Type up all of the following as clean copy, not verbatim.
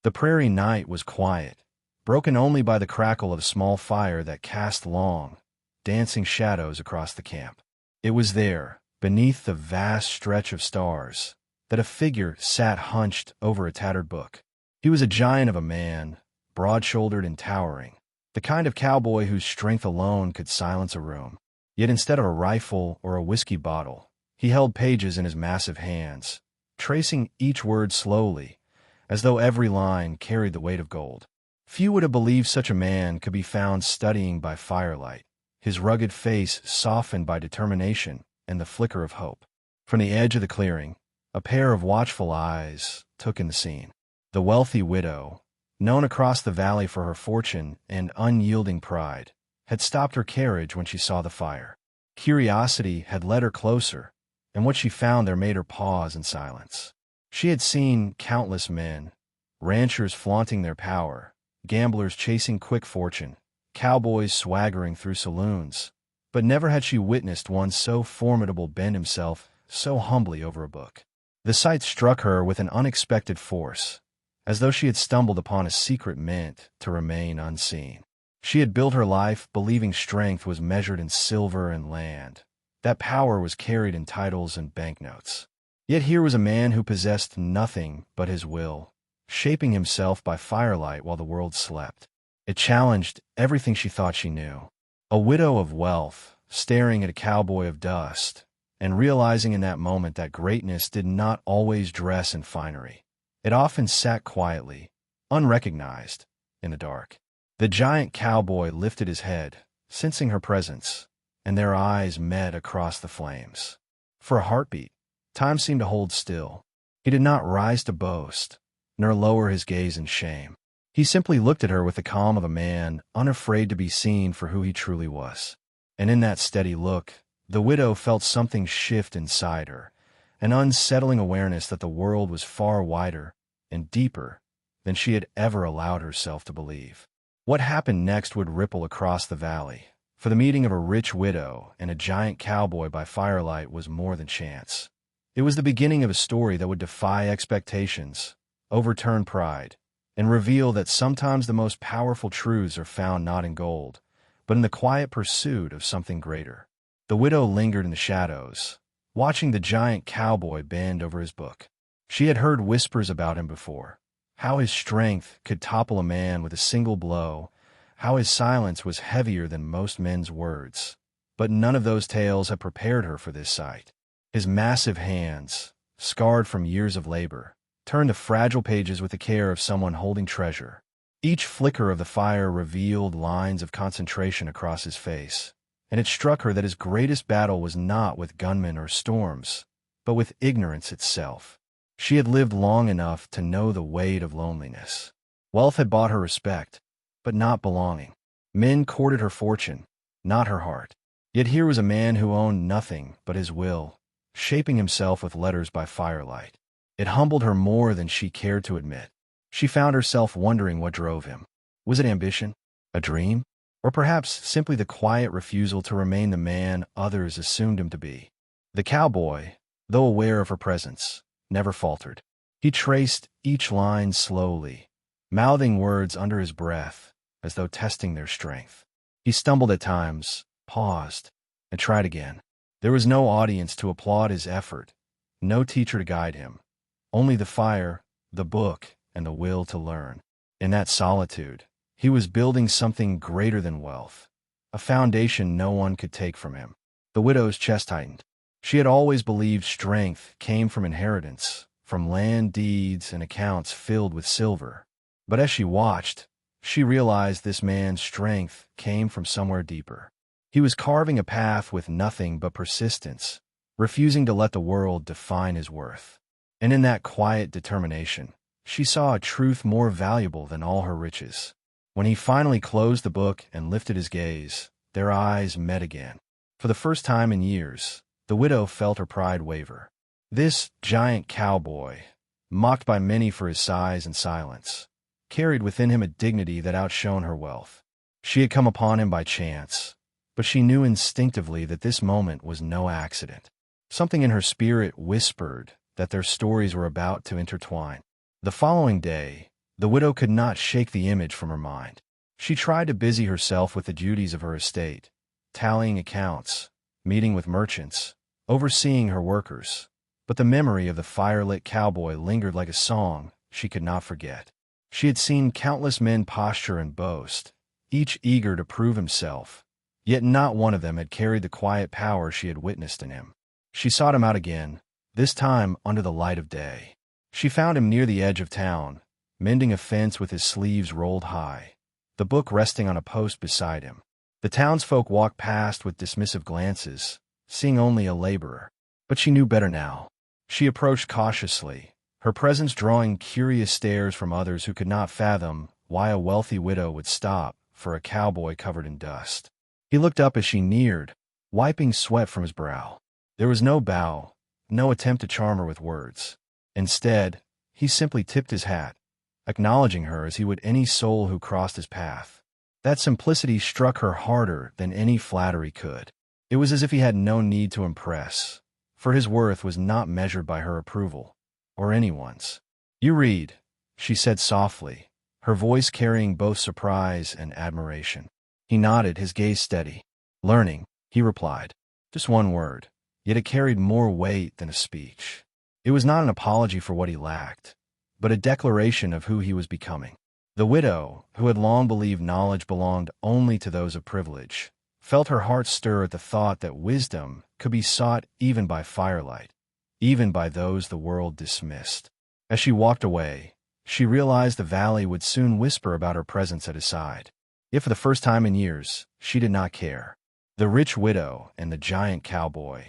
The prairie night was quiet, broken only by the crackle of a small fire that cast long, dancing shadows across the camp. It was there, beneath the vast stretch of stars, that a figure sat hunched over a tattered book. He was a giant of a man, broad-shouldered and towering, the kind of cowboy whose strength alone could silence a room. Yet instead of a rifle or a whiskey bottle, he held pages in his massive hands, tracing each word slowly, as though every line carried the weight of gold. Few would have believed such a man could be found studying by firelight, his rugged face softened by determination and the flicker of hope. From the edge of the clearing, a pair of watchful eyes took in the scene. The wealthy widow, known across the valley for her fortune and unyielding pride, had stopped her carriage when she saw the fire. Curiosity had led her closer, and what she found there made her pause in silence. She had seen countless men, ranchers flaunting their power, gamblers chasing quick fortune, cowboys swaggering through saloons, but never had she witnessed one so formidable bend himself so humbly over a book. The sight struck her with an unexpected force, as though she had stumbled upon a secret meant to remain unseen. She had built her life believing strength was measured in silver and land, that power was carried in titles and banknotes. Yet here was a man who possessed nothing but his will, shaping himself by firelight while the world slept. It challenged everything she thought she knew. A widow of wealth, staring at a cowboy of dust, and realizing in that moment that greatness did not always dress in finery. It often sat quietly, unrecognized, in the dark. The giant cowboy lifted his head, sensing her presence, and their eyes met across the flames. For a heartbeat, time seemed to hold still. He did not rise to boast, nor lower his gaze in shame. He simply looked at her with the calm of a man unafraid to be seen for who he truly was. And in that steady look, the widow felt something shift inside her, an unsettling awareness that the world was far wider and deeper than she had ever allowed herself to believe. What happened next would ripple across the valley, for the meeting of a rich widow and a giant cowboy by firelight was more than chance. It was the beginning of a story that would defy expectations, overturn pride, and reveal that sometimes the most powerful truths are found not in gold, but in the quiet pursuit of something greater. The widow lingered in the shadows, watching the giant cowboy bend over his book. She had heard whispers about him before, how his strength could topple a man with a single blow, how his silence was heavier than most men's words. But none of those tales had prepared her for this sight. His massive hands, scarred from years of labor, turned the fragile pages with the care of someone holding treasure. Each flicker of the fire revealed lines of concentration across his face, and it struck her that his greatest battle was not with gunmen or storms, but with ignorance itself. She had lived long enough to know the weight of loneliness. Wealth had bought her respect, but not belonging. Men courted her fortune, not her heart. Yet here was a man who owned nothing but his will, shaping himself with letters by firelight. It humbled her more than she cared to admit. She found herself wondering what drove him. Was it ambition? A dream? Or perhaps simply the quiet refusal to remain the man others assumed him to be? The cowboy, though aware of her presence, never faltered. He traced each line slowly, mouthing words under his breath, as though testing their strength. He stumbled at times, paused, and tried again. There was no audience to applaud his effort, no teacher to guide him, only the fire, the book, and the will to learn. In that solitude, he was building something greater than wealth, a foundation no one could take from him. The widow's chest tightened. She had always believed strength came from inheritance, from land deeds and accounts filled with silver. But as she watched, she realized this man's strength came from somewhere deeper. He was carving a path with nothing but persistence, refusing to let the world define his worth. And in that quiet determination, she saw a truth more valuable than all her riches. When he finally closed the book and lifted his gaze, their eyes met again. For the first time in years, the widow felt her pride waver. This giant cowboy, mocked by many for his size and silence, carried within him a dignity that outshone her wealth. She had come upon him by chance, but she knew instinctively that this moment was no accident. Something in her spirit whispered that their stories were about to intertwine. The following day, The widow could not shake the image from her mind. She tried to busy herself with the duties of her estate, tallying accounts, meeting with merchants, overseeing her workers. But the memory of the firelit cowboy lingered like a song she could not forget. She had seen countless men posture and boast, each eager to prove himself, yet not one of them had carried the quiet power she had witnessed in him. She sought him out again, this time under the light of day. She found him near the edge of town, mending a fence with his sleeves rolled high, the book resting on a post beside him. The townsfolk walked past with dismissive glances, seeing only a laborer. But she knew better now. She approached cautiously, her presence drawing curious stares from others who could not fathom why a wealthy widow would stop for a cowboy covered in dust. He looked up as she neared, wiping sweat from his brow. There was no bow, no attempt to charm her with words. Instead, he simply tipped his hat, acknowledging her as he would any soul who crossed his path. That simplicity struck her harder than any flattery could. It was as if he had no need to impress, for his worth was not measured by her approval, or anyone's. "You read," she said softly, her voice carrying both surprise and admiration. He nodded, his gaze steady. "Learning," he replied. Just one word, yet it carried more weight than a speech. It was not an apology for what he lacked, but a declaration of who he was becoming. The widow, who had long believed knowledge belonged only to those of privilege, felt her heart stir at the thought that wisdom could be sought even by firelight, even by those the world dismissed. As she walked away, she realized the valley would soon whisper about her presence at his side. Yet for the first time in years, she did not care. The rich widow and the giant cowboy,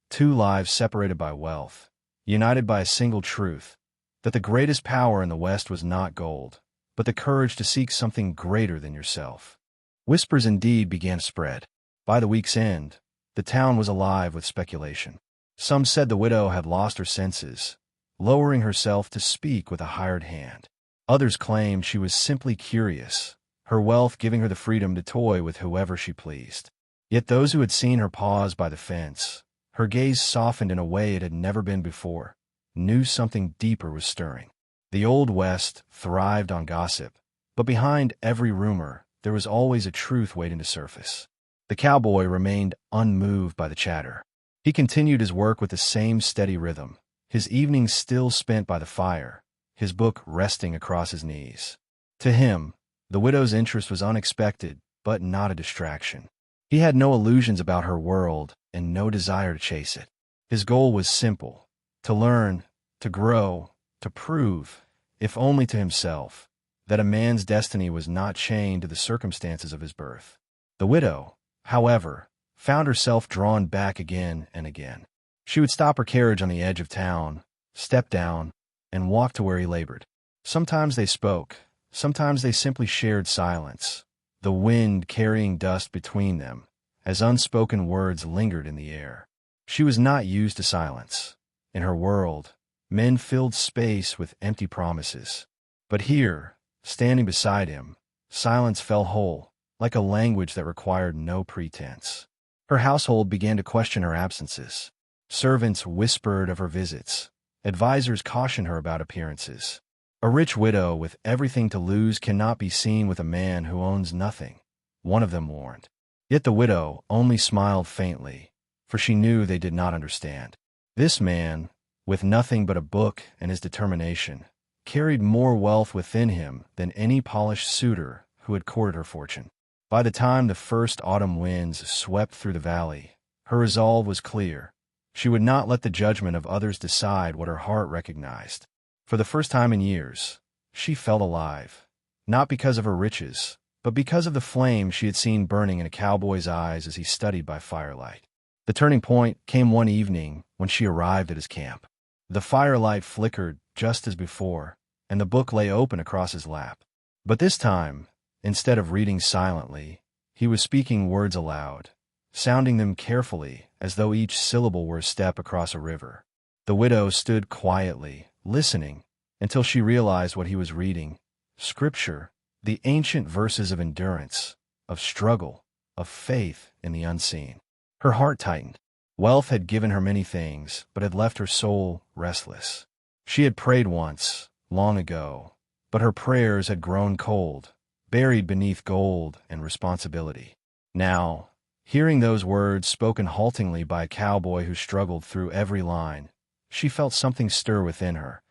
two lives separated by wealth, united by a single truth, that the greatest power in the West was not gold, but the courage to seek something greater than yourself. Whispers indeed began to spread. By the week's end, the town was alive with speculation. Some said the widow had lost her senses, lowering herself to speak with a hired hand. Others claimed she was simply curious, her wealth giving her the freedom to toy with whoever she pleased. Yet those who had seen her pause by the fence, her gaze softened in a way it had never been before, knew something deeper was stirring. The Old West thrived on gossip, but behind every rumor, there was always a truth waiting to surface. The cowboy remained unmoved by the chatter. He continued his work with the same steady rhythm, his evenings still spent by the fire, his book resting across his knees. To him, the widow's interest was unexpected, but not a distraction. He had no illusions about her world and no desire to chase it. His goal was simple: to learn, to grow, to prove, if only to himself, that a man's destiny was not chained to the circumstances of his birth. The widow, however, found herself drawn back again and again. She would stop her carriage on the edge of town, step down, and walk to where he labored. Sometimes they spoke, sometimes they simply shared silence, the wind carrying dust between them, as unspoken words lingered in the air. She was not used to silence. In her world, men filled space with empty promises. But here, standing beside him, silence fell whole, like a language that required no pretense. Her household began to question her absences. Servants whispered of her visits. Advisors cautioned her about appearances. A rich widow with everything to lose cannot be seen with a man who owns nothing, one of them warned. Yet the widow only smiled faintly, for she knew they did not understand. This man, with nothing but a book and his determination, carried more wealth within him than any polished suitor who had courted her fortune. By the time the first autumn winds swept through the valley, her resolve was clear. She would not let the judgment of others decide what her heart recognized. For the first time in years, she felt alive, not because of her riches, but because of the flame she had seen burning in a cowboy's eyes as he studied by firelight. The turning point came one evening when she arrived at his camp. The firelight flickered just as before, and the book lay open across his lap. But this time, instead of reading silently, he was speaking words aloud, sounding them carefully as though each syllable were a step across a river. The widow stood quietly, listening, until she realized what he was reading: Scripture, the ancient verses of endurance, of struggle, of faith in the unseen. Her heart tightened. Wealth had given her many things, but had left her soul restless. She had prayed once, long ago, but her prayers had grown cold, buried beneath gold and responsibility. Now, hearing those words spoken haltingly by a cowboy who struggled through every line, she felt something stir within her,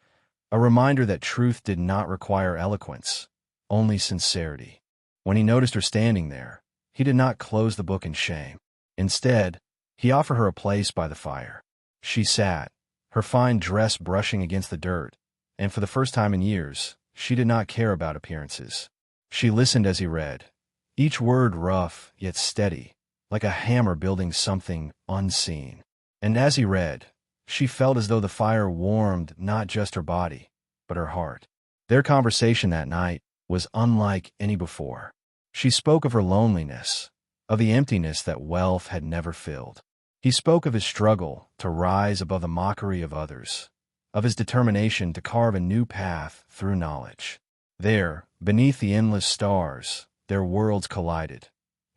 a reminder that truth did not require eloquence, only sincerity. When he noticed her standing there, he did not close the book in shame. Instead, he offered her a place by the fire. She sat, her fine dress brushing against the dirt, and for the first time in years, she did not care about appearances. She listened as he read, each word rough yet steady, like a hammer building something unseen. And as he read, she felt as though the fire warmed not just her body, but her heart. Their conversation that night was unlike any before. She spoke of her loneliness, of the emptiness that wealth had never filled. He spoke of his struggle to rise above the mockery of others, of his determination to carve a new path through knowledge. There, beneath the endless stars, their worlds collided,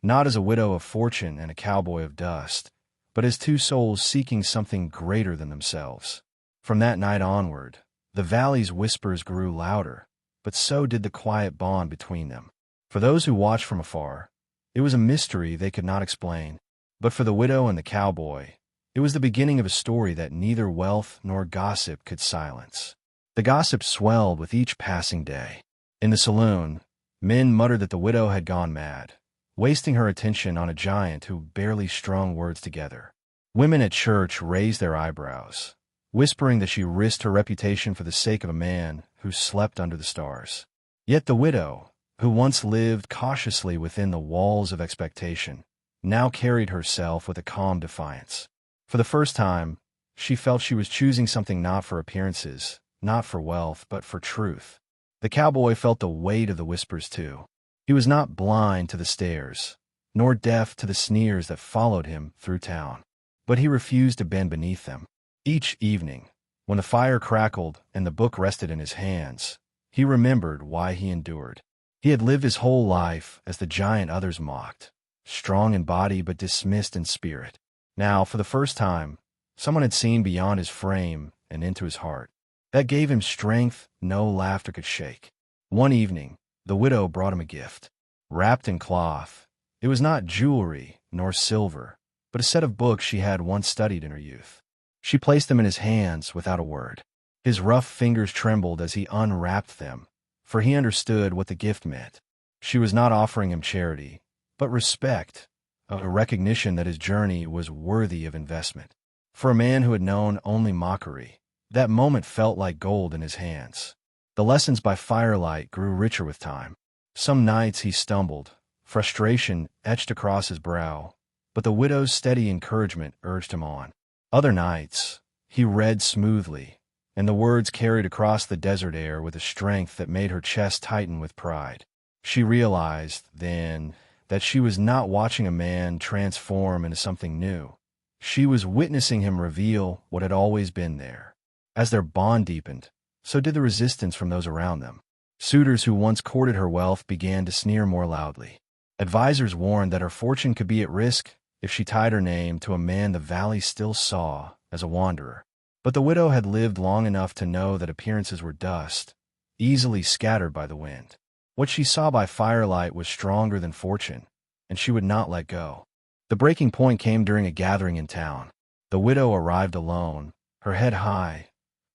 not as a widow of fortune and a cowboy of dust, but as two souls seeking something greater than themselves. From that night onward, the valley's whispers grew louder, but so did the quiet bond between them. For those who watched from afar, it was a mystery they could not explain. But for the widow and the cowboy, it was the beginning of a story that neither wealth nor gossip could silence. The gossip swelled with each passing day. In the saloon, men muttered that the widow had gone mad, wasting her attention on a giant who barely strung words together. Women at church raised their eyebrows, whispering that she risked her reputation for the sake of a man who slept under the stars. Yet the widow, who once lived cautiously within the walls of expectation, now carried herself with a calm defiance. For the first time, she felt she was choosing something not for appearances, not for wealth, but for truth. The cowboy felt the weight of the whispers too. He was not blind to the stares, nor deaf to the sneers that followed him through town, but he refused to bend beneath them. Each evening, when the fire crackled and the book rested in his hands, he remembered why he endured. He had lived his whole life as the giant others mocked, strong in body but dismissed in spirit. Now, for the first time, someone had seen beyond his frame and into his heart. That gave him strength no laughter could shake. One evening, the widow brought him a gift. Wrapped in cloth, it was not jewelry nor silver, but a set of books she had once studied in her youth. She placed them in his hands without a word. His rough fingers trembled as he unwrapped them, for he understood what the gift meant. She was not offering him charity, but respect, a recognition that his journey was worthy of investment. For a man who had known only mockery, that moment felt like gold in his hands. The lessons by firelight grew richer with time. Some nights he stumbled, frustration etched across his brow, but the widow's steady encouragement urged him on. Other nights, he read smoothly, and the words carried across the desert air with a strength that made her chest tighten with pride. She realized, then, that she was not watching a man transform into something new. She was witnessing him reveal what had always been there. As their bond deepened, so did the resistance from those around them. Suitors who once courted her wealth began to sneer more loudly. Advisors warned that her fortune could be at risk if she tied her name to a man the valley still saw as a wanderer. But the widow had lived long enough to know that appearances were dust, easily scattered by the wind. What she saw by firelight was stronger than fortune, and she would not let go. The breaking point came during a gathering in town. The widow arrived alone, her head high,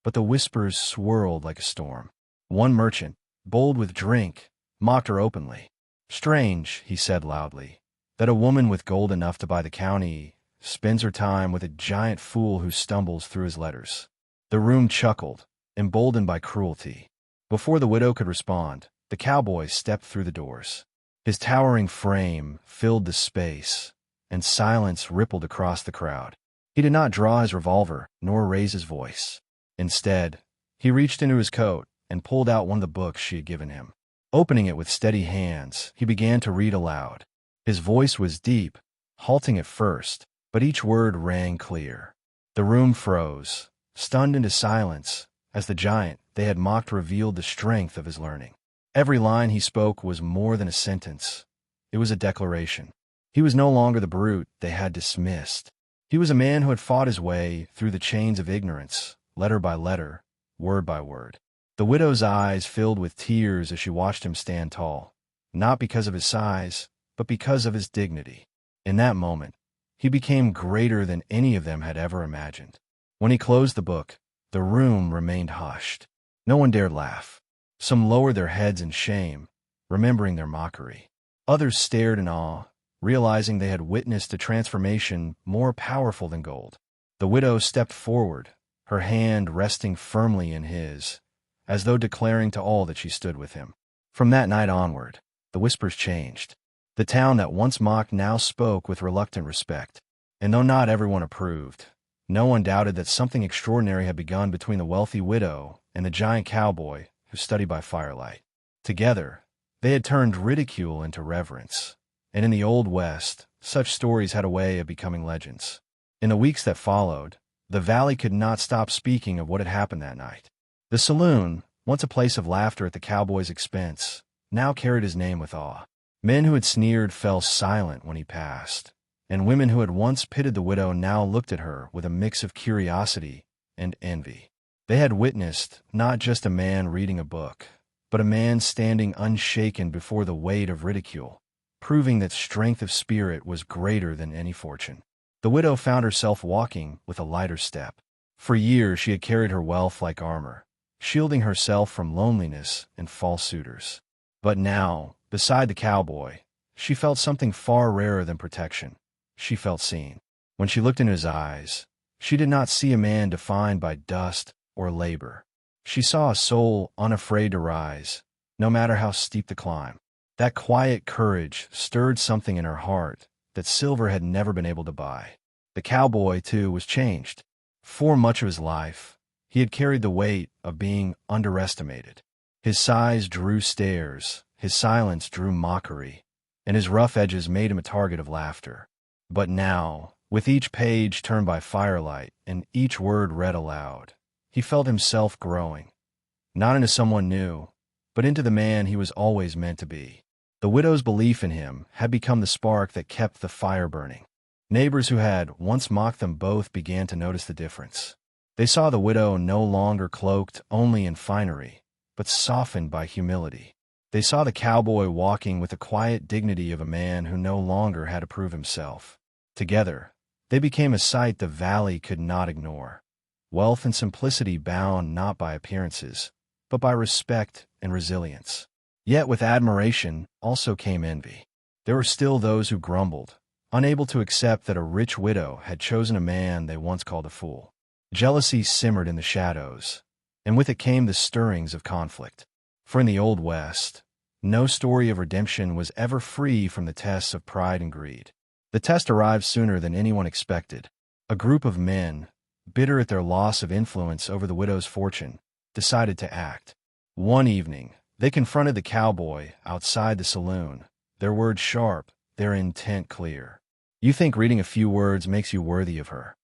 but the whispers swirled like a storm. One merchant, bold with drink, mocked her openly. "Strange," he said loudly, "that a woman with gold enough to buy the county spends her time with a giant fool who stumbles through his letters." The room chuckled, emboldened by cruelty. Before the widow could respond, the cowboy stepped through the doors. His towering frame filled the space, and silence rippled across the crowd. He did not draw his revolver nor raise his voice. Instead, he reached into his coat and pulled out one of the books she had given him. Opening it with steady hands, he began to read aloud. His voice was deep, halting at first, but each word rang clear. The room froze, stunned into silence, as the giant they had mocked revealed the strength of his learning. Every line he spoke was more than a sentence. It was a declaration. He was no longer the brute they had dismissed. He was a man who had fought his way through the chains of ignorance, letter by letter, word by word. The widow's eyes filled with tears as she watched him stand tall, not because of his size, but because of his dignity. In that moment, he became greater than any of them had ever imagined. When he closed the book, the room remained hushed. No one dared laugh. Some lowered their heads in shame, remembering their mockery. Others stared in awe, realizing they had witnessed a transformation more powerful than gold. The widow stepped forward, her hand resting firmly in his, as though declaring to all that she stood with him. From that night onward, the whispers changed. The town that once mocked now spoke with reluctant respect. And though not everyone approved, no one doubted that something extraordinary had begun between the wealthy widow and the giant cowboy who studied by firelight. Together, they had turned ridicule into reverence. And in the Old West, such stories had a way of becoming legends. In the weeks that followed, the valley could not stop speaking of what had happened that night. The saloon, once a place of laughter at the cowboy's expense, now carried his name with awe. Men who had sneered fell silent when he passed, and women who had once pitied the widow now looked at her with a mix of curiosity and envy. They had witnessed not just a man reading a book, but a man standing unshaken before the weight of ridicule, proving that strength of spirit was greater than any fortune. The widow found herself walking with a lighter step. For years she had carried her wealth like armor, shielding herself from loneliness and false suitors. But now, beside the cowboy, she felt something far rarer than protection. She felt seen. When she looked into his eyes, she did not see a man defined by dust or labor. She saw a soul unafraid to rise, no matter how steep the climb. That quiet courage stirred something in her heart that silver had never been able to buy. The cowboy, too, was changed. For much of his life, he had carried the weight of being underestimated. His size drew stares, his silence drew mockery, and his rough edges made him a target of laughter. But now, with each page turned by firelight and each word read aloud, he felt himself growing, not into someone new, but into the man he was always meant to be. The widow's belief in him had become the spark that kept the fire burning. Neighbors who had once mocked them both began to notice the difference. They saw the widow no longer cloaked only in finery, but softened by humility. They saw the cowboy walking with the quiet dignity of a man who no longer had to prove himself. Together, they became a sight the valley could not ignore. Wealth and simplicity bound not by appearances, but by respect and resilience. Yet with admiration also came envy. There were still those who grumbled, unable to accept that a rich widow had chosen a man they once called a fool. Jealousy simmered in the shadows, and with it came the stirrings of conflict. For in the Old West, no story of redemption was ever free from the tests of pride and greed. The test arrived sooner than anyone expected. A group of men, bitter at their loss of influence over the widow's fortune, decided to act. One evening, they confronted the cowboy outside the saloon, their words sharp, their intent clear. "You think reading a few words makes you worthy of her?"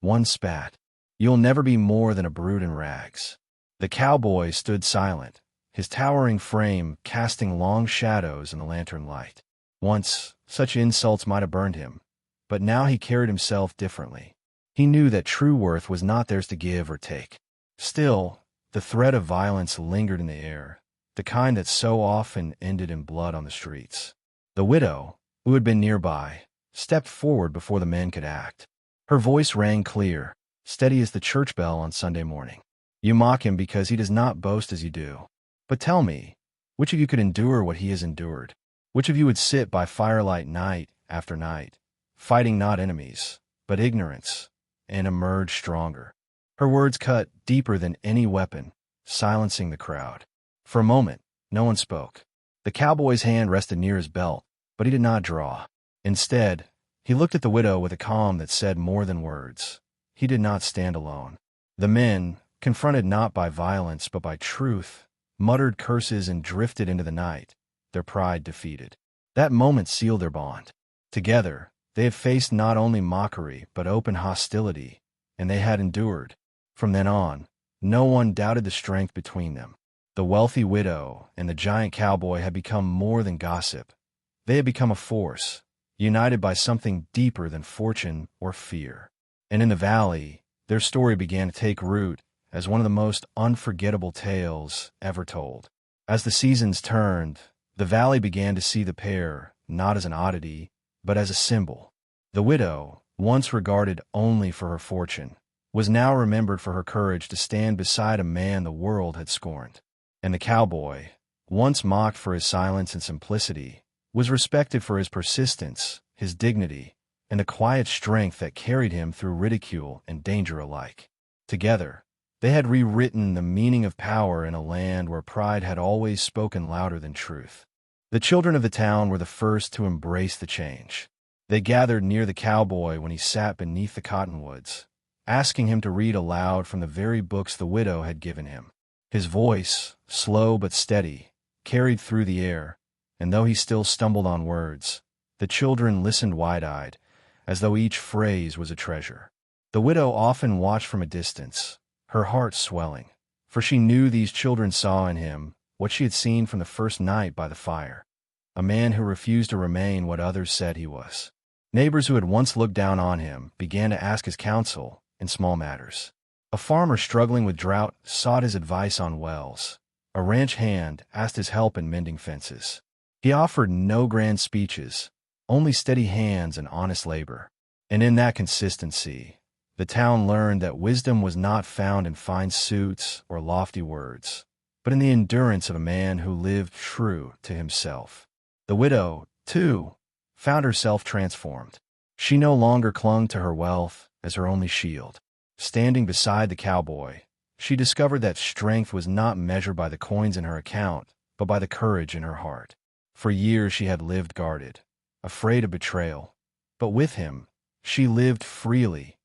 One spat. "You'll never be more than a brute in rags." The cowboy stood silent, his towering frame casting long shadows in the lantern light. Once, such insults might have burned him, but now he carried himself differently. He knew that true worth was not theirs to give or take. Still, the threat of violence lingered in the air, the kind that so often ended in blood on the streets. The widow, who had been nearby, stepped forward before the men could act. Her voice rang clear, steady as the church bell on Sunday morning. "You mock him because he does not boast as you do. But tell me, which of you could endure what he has endured? Which of you would sit by firelight night after night, fighting not enemies, but ignorance, and emerge stronger?" Her words cut deeper than any weapon, silencing the crowd. For a moment, no one spoke. The cowboy's hand rested near his belt, but he did not draw. Instead, he looked at the widow with a calm that said more than words. He did not stand alone. The men, confronted not by violence but by truth, muttered curses and drifted into the night, their pride defeated. That moment sealed their bond. Together, they had faced not only mockery but open hostility, and they had endured. From then on, no one doubted the strength between them. The wealthy widow and the giant cowboy had become more than gossip. They had become a force, united by something deeper than fortune or fear. And in the valley, their story began to take root as one of the most unforgettable tales ever told. As the seasons turned, the valley began to see the pair not as an oddity, but as a symbol. The widow, once regarded only for her fortune, was now remembered for her courage to stand beside a man the world had scorned. And the cowboy, once mocked for his silence and simplicity, was respected for his persistence, his dignity, and the quiet strength that carried him through ridicule and danger alike. Together, they had rewritten the meaning of power in a land where pride had always spoken louder than truth. The children of the town were the first to embrace the change. They gathered near the cowboy when he sat beneath the cottonwoods, asking him to read aloud from the very books the widow had given him. His voice, slow but steady, carried through the air, and though he still stumbled on words, the children listened wide-eyed, as though each phrase was a treasure. The widow often watched from a distance, her heart swelling, for she knew these children saw in him what she had seen from the first night by the fire, a man who refused to remain what others said he was. Neighbors who had once looked down on him began to ask his counsel in small matters. A farmer struggling with drought sought his advice on wells. A ranch hand asked his help in mending fences. He offered no grand speeches, only steady hands and honest labor. And in that consistency, the town learned that wisdom was not found in fine suits or lofty words, but in the endurance of a man who lived true to himself. The widow, too, found herself transformed. She no longer clung to her wealth as her only shield. Standing beside the cowboy, she discovered that strength was not measured by the coins in her account, but by the courage in her heart. For years she had lived guarded, afraid of betrayal, but with him, she lived freely,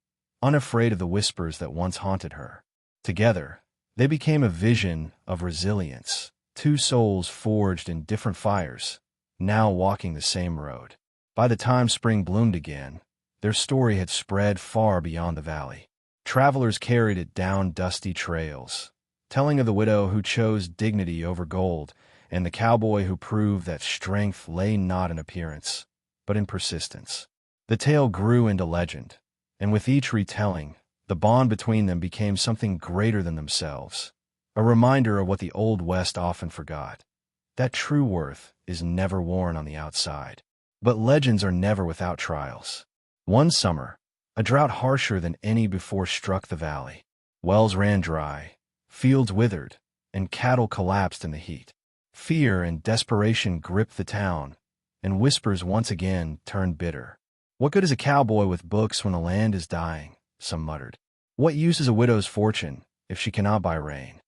unafraid of the whispers that once haunted her. Together, they became a vision of resilience, two souls forged in different fires, now walking the same road. By the time spring bloomed again, their story had spread far beyond the valley. Travelers carried it down dusty trails, telling of the widow who chose dignity over gold, and the cowboy who proved that strength lay not in appearance, but in persistence. The tale grew into legend, and with each retelling, the bond between them became something greater than themselves, a reminder of what the Old West often forgot, that true worth is never worn on the outside. But legends are never without trials. One summer, a drought harsher than any before struck the valley. Wells ran dry, fields withered, and cattle collapsed in the heat. Fear and desperation gripped the town, and whispers once again turned bitter. "What good is a cowboy with books when the land is dying?" some muttered. "What use is a widow's fortune if she cannot buy rain?"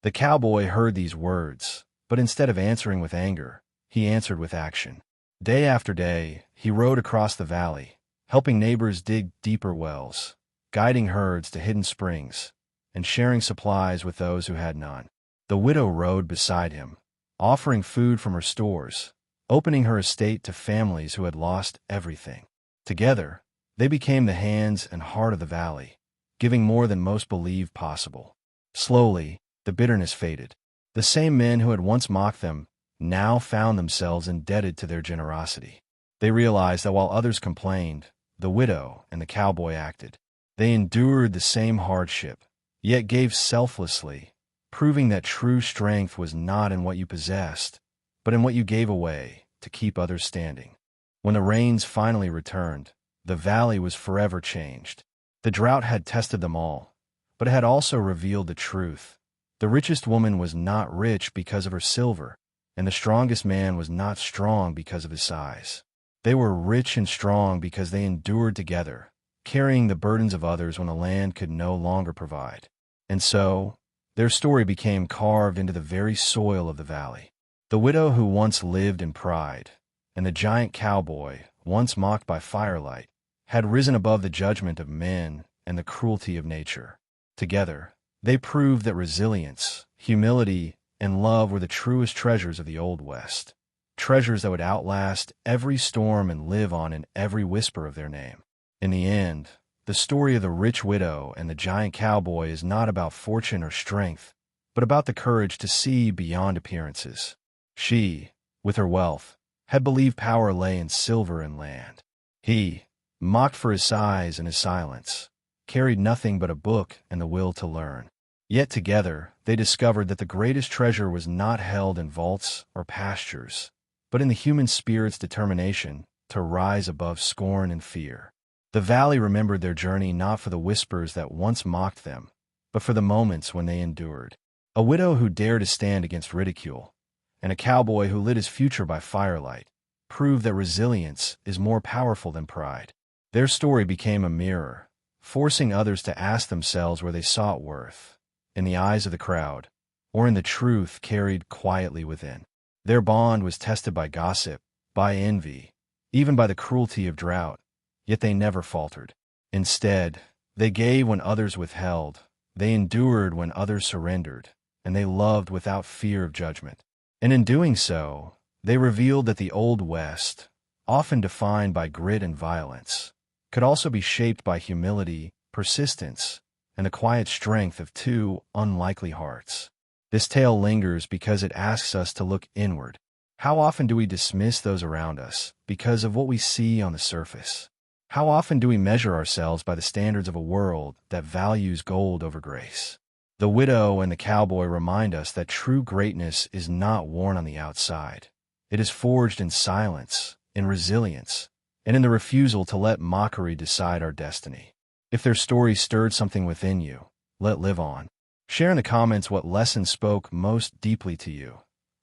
The cowboy heard these words, but instead of answering with anger, he answered with action. Day after day, he rode across the valley, helping neighbors dig deeper wells, guiding herds to hidden springs, and sharing supplies with those who had none. The widow rode beside him, offering food from her stores, opening her estate to families who had lost everything. Together, they became the hands and heart of the valley, giving more than most believed possible. Slowly, the bitterness faded. The same men who had once mocked them now found themselves indebted to their generosity. They realized that while others complained, the widow and the cowboy acted. They endured the same hardship, yet gave selflessly, proving that true strength was not in what you possessed, but in what you gave away to keep others standing. When the rains finally returned, the valley was forever changed. The drought had tested them all, but it had also revealed the truth. The richest woman was not rich because of her silver, and the strongest man was not strong because of his size. They were rich and strong because they endured together, carrying the burdens of others when the land could no longer provide. And so, their story became carved into the very soil of the valley. The widow who once lived in pride, and the giant cowboy, once mocked by firelight, had risen above the judgment of men and the cruelty of nature. Together, they proved that resilience, humility, and love were the truest treasures of the Old West. Treasures that would outlast every storm and live on in every whisper of their name. In the end, the story of the rich widow and the giant cowboy is not about fortune or strength, but about the courage to see beyond appearances. She, with her wealth, had believed power lay in silver and land. He, mocked for his size and his silence, carried nothing but a book and the will to learn. Yet together, they discovered that the greatest treasure was not held in vaults or pastures, but in the human spirit's determination to rise above scorn and fear. The valley remembered their journey not for the whispers that once mocked them, but for the moments when they endured. A widow who dared to stand against ridicule, and a cowboy who lit his future by firelight, proved that resilience is more powerful than pride. Their story became a mirror, forcing others to ask themselves where they sought worth, in the eyes of the crowd, or in the truth carried quietly within. Their bond was tested by gossip, by envy, even by the cruelty of drought, yet they never faltered. Instead, they gave when others withheld, they endured when others surrendered, and they loved without fear of judgment. And in doing so, they revealed that the Old West, often defined by grit and violence, could also be shaped by humility, persistence, and the quiet strength of two unlikely hearts. This tale lingers because it asks us to look inward. How often do we dismiss those around us because of what we see on the surface? How often do we measure ourselves by the standards of a world that values gold over grace? The widow and the cowboy remind us that true greatness is not worn on the outside. It is forged in silence, in resilience, and in the refusal to let mockery decide our destiny. If their story stirred something within you, let it live on. Share in the comments what lesson spoke most deeply to you.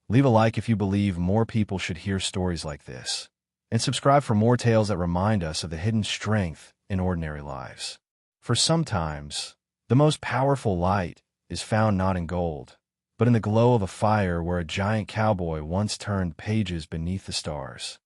Leave a like if you believe more people should hear stories like this. And subscribe for more tales that remind us of the hidden strength in ordinary lives. For sometimes, the most powerful light is found not in gold, but in the glow of a fire where a giant cowboy once turned pages beneath the stars.